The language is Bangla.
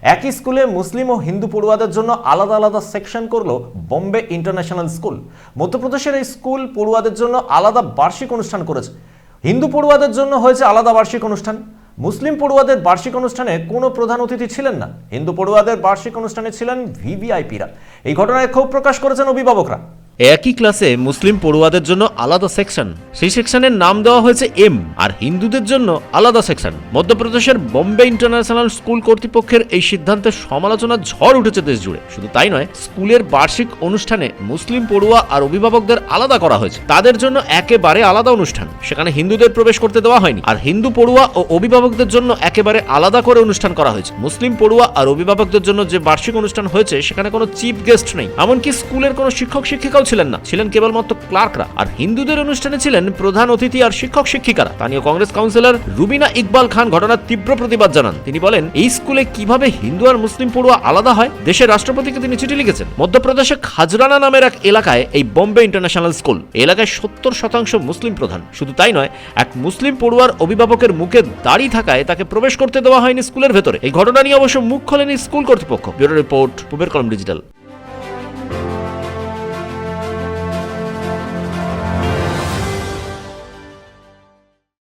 একই স্কুলে মুসলিম ও হিন্দু পড়ুয়াদের জন্য আলাদা আলাদা সেকশন করলো বোম্বে ইন্টারন্যাশনাল স্কুল। মধ্যপ্রদেশের এই স্কুল পড়ুয়াদের জন্য আলাদা বার্ষিক অনুষ্ঠান করেছে। হিন্দু পড়ুয়াদের জন্য হয়েছে আলাদা বার্ষিক অনুষ্ঠান। মুসলিম পড়ুয়াদের বার্ষিক অনুষ্ঠানে কোনো প্রধান অতিথি ছিলেন না। হিন্দু পড়ুয়াদের বার্ষিক অনুষ্ঠানে ছিলেন ভিভিআইপিরা। এই ঘটনায় ক্ষোভ প্রকাশ করেছেন অভিভাবকরা। একই ক্লাসে মুসলিম পড়ুয়াদের জন্য আলাদা সেকশন, সেই সেকশনের নাম দেওয়া হয়েছে এম, আর হিন্দুদের জন্য আলাদা সেকশন। মধ্যপ্রদেশের বোম্বে ইন্টারন্যাশনাল স্কুল কর্তৃপক্ষের এই সিদ্ধান্তের সমালোচনার ঝড় উঠেছে দেশ জুড়ে। শুধু তাই নয়, স্কুলের বার্ষিক অনুষ্ঠানে মুসলিম পড়ুয়া আর অভিভাবকদের আলাদা করা হয়েছে। তাদের জন্য একেবারে আলাদা অনুষ্ঠান, সেখানে হিন্দুদের প্রবেশ করতে দেওয়া হয়নি। আর হিন্দু পড়ুয়া ও অভিভাবকদের জন্য একেবারে আলাদা করে অনুষ্ঠান করা হয়েছে। মুসলিম পড়ুয়া আর অভিভাবকদের জন্য যে বার্ষিক অনুষ্ঠান হয়েছে সেখানে কোনো চিফ গেস্ট নেই, এমনকি স্কুলের কোনো শিক্ষক শিক্ষিকাও ছিলেন না, ছিলেন কেবলমাত্র ক্লার্করা। আর হিন্দুদের অনুষ্ঠানে ছিলেন প্রধান অতিথি আর শিক্ষক শিক্ষিকারা। স্থানীয় কংগ্রেস কাউন্সিলর রুবিনা ইকবাল খান ঘটনার তীব্র প্রতিবাদ জানান। তিনি বলেন, এই স্কুলে কিভাবে হিন্দু আর মুসলিম পড়ুয়া আলাদা হয়? দেশের রাষ্ট্রপতিকে তিনি চিঠি লিখেছেন। মধ্যপ্রদেশে খাজরানা নামের এক এলাকায় এই বোম্বে ইন্টারন্যাশনাল স্কুল, এলাকায় 70% মুসলিম প্রধান। শুধু তাই নয়, এক মুসলিম পড়ুয়ার অভিভাবকের মুখে দাড়ি থাকায় তাকে প্রবেশ করতে দেওয়া হয়নি স্কুলের ভেতরে। এই ঘটনা নিয়ে অবশ্য মুখ খোলেনি স্কুল কর্তৃপক্ষ। ব্যুরো রিপোর্ট, পূবের কলম ডিজিটাল।